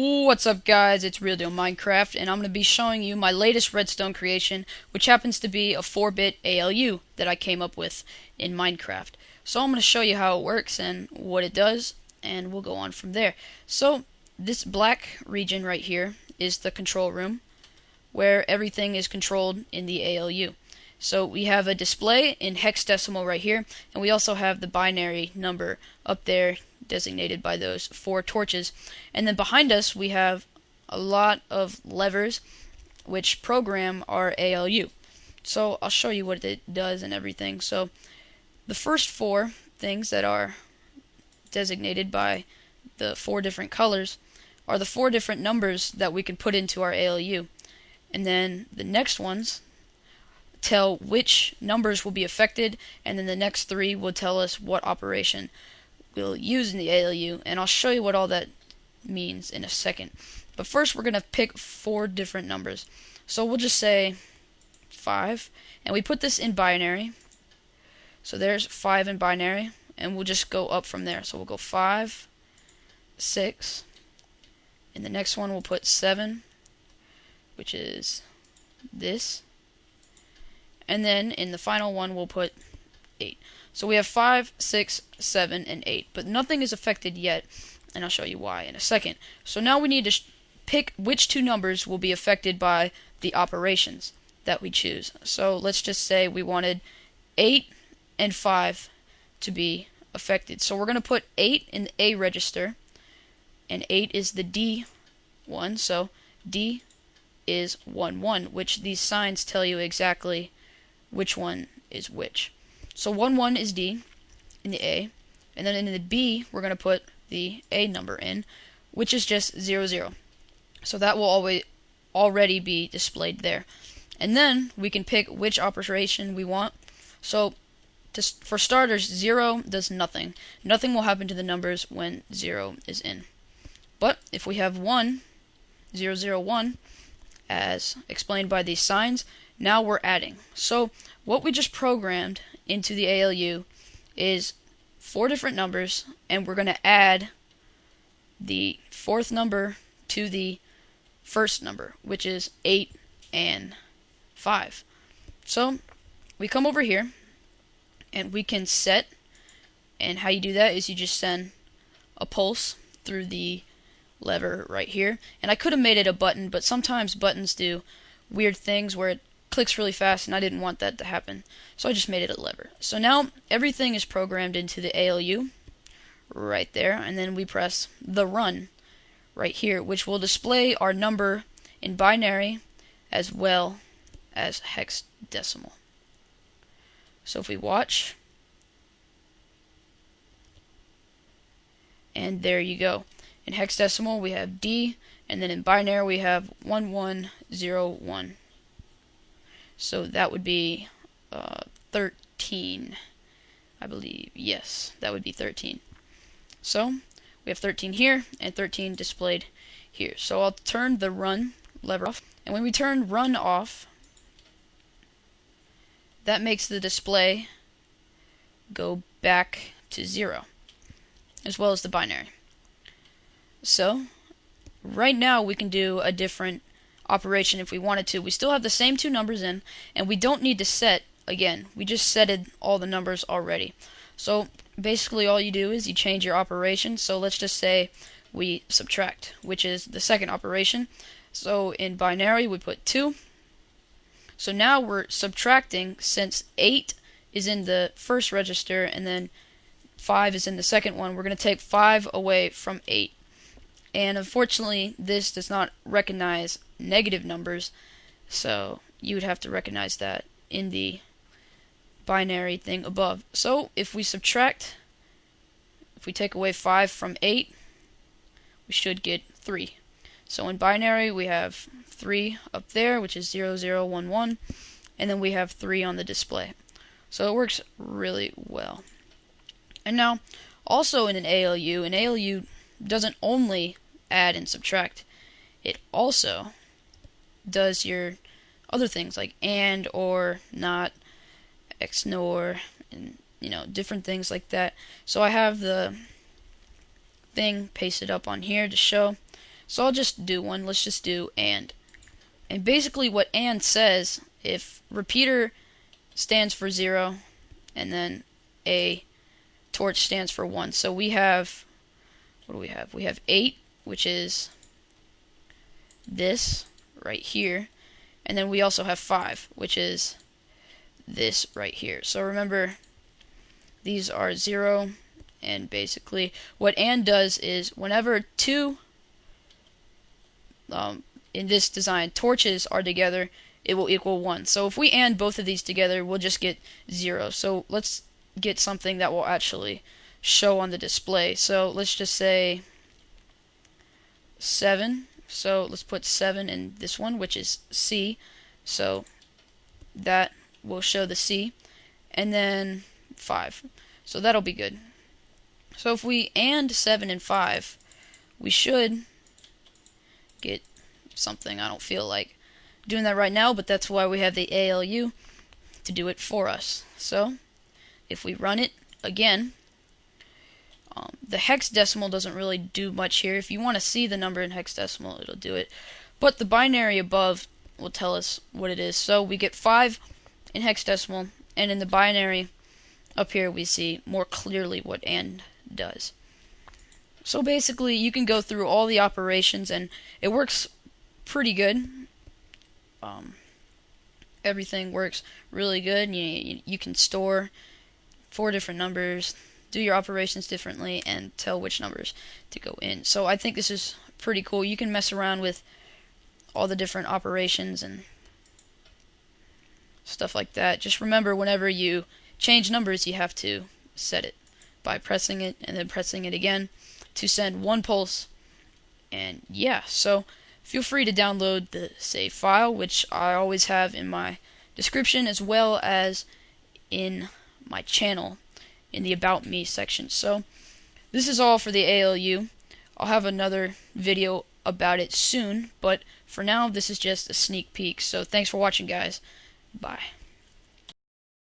What's up, guys? It's Real Deal Minecraft, and I'm going to be showing you my latest redstone creation, which happens to be a 4-bit ALU that I came up with in Minecraft. So I'm going to show you how it works and what it does, and we'll go on from there. So this black region right here is the control room, where everything is controlled in the ALU. So we have a display in hexadecimal right here, and we also have the binary number up there designated by those 4 torches. And then behind us we have a lot of levers which program our ALU. So I'll show you what it does and everything. So the first 4 things that are designated by the 4 different colors are the 4 different numbers that we can put into our ALU. And then the next ones tell which numbers will be affected, and then the next 3 will tell us what operation we'll use in the ALU, and I'll show you what all that means in a second. But first we're going to pick 4 different numbers. So we'll just say 5, and we put this in binary. So there's 5 in binary, and we'll just go up from there. So we'll go 5, 6, and the next one we'll put 7, which is this. And then in the final one we'll put 8. So we have 5, 6, 7, and 8. But nothing is affected yet, and I'll show you why in a second. So now we need to pick which 2 numbers will be affected by the operations that we choose. So let's just say we wanted 8 and 5 to be affected. So we're going to put 8 in the A register, and 8 is the D one. So D is 1, 1, which these signs tell you exactly which one is which. So 1, 1 is D in the A, and then in the B we're going to put the A number in, which is just 0, 0. So that will already be displayed there. And then we can pick which operation we want. So for starters, 0 does nothing. Nothing will happen to the numbers when 0 is in. But if we have 1, 0, 0, 1, as explained by these signs, now we're adding. So what we just programmed into the ALU is 4 different numbers, and we're going to add the 4th number to the first number, which is 8 and 5. So we come over here and we can set, and how you do that is you just send a pulse through the lever right here. And I could have made it a button, but sometimes buttons do weird things where it clicks really fast, and I didn't want that to happen, so I just made it a lever. So now everything is programmed into the ALU right there, and then we press the run right here, which will display our number in binary as well as hexadecimal. So if we watch, and there you go. In hexadecimal we have D, and then in binary we have 1, 1, 0, 1. So that would be 13, I believe. Yes, that would be 13. So we have 13 here and 13 displayed here. So I'll turn the run lever off, and when we turn run off, that makes the display go back to 0, as well as the binary. So right now we can do a different operation if we wanted to. We still have the same 2 numbers in, and we don't need to set again. We just setted all the numbers already. So basically all you do is you change your operation. So let's just say we subtract, which is the second operation. So in binary we put 2. So now we're subtracting, since 8 is in the first register and then 5 is in the second one. We're going to take 5 away from 8. And unfortunately this does not recognize negative numbers, so you would have to recognize that in the binary thing above. So if we subtract, if we take away 5 from 8, we should get 3. So in binary we have 3 up there, which is 0, 0, 1, 1, and then we have 3 on the display. So it works really well. And now also in an ALU doesn't only add and subtract, it also does your other things like and, or, not, XNOR, and different things like that. So I have the thing pasted up on here to show. So I'll just do one. Let's just do and. And basically what and says, if repeater stands for 0 and then a torch stands for 1. So we have, what do we have? We have 8, which is this right here. And then we also have 5, which is this right here. So remember, these are 0, and basically what and does is whenever two in this design torches are together, it will equal 1. So if we and both of these together, we'll just get 0. So let's get something that will actually show on the display. So let's just say 7. So let's put 7 in this one, which is C. So that will show the C. And then 5. So that'll be good. So if we and 7 and 5, we should get something. I don't feel like doing that right now, but that's why we have the ALU to do it for us. So if we run it again, the hexadecimal doesn't really do much here. If you want to see the number in hexadecimal, it'll do it. But the binary above will tell us what it is. So we get 5 in hexadecimal, and in the binary up here we see more clearly what and does. So basically you can go through all the operations and it works pretty good. Everything works really good. You can store 4 different numbers, do your operations differently, and tell which numbers to go in. So I think this is pretty cool. You can mess around with all the different operations and stuff like that. Just remember, whenever you change numbers, you have to set it by pressing it and then pressing it again to send one pulse. And yeah, so feel free to download the save file, which I always have in my description as well as in my channel in the About Me section. So this is all for the ALU. I'll have another video about it soon, but for now this is just a sneak peek. So thanks for watching, guys. Bye.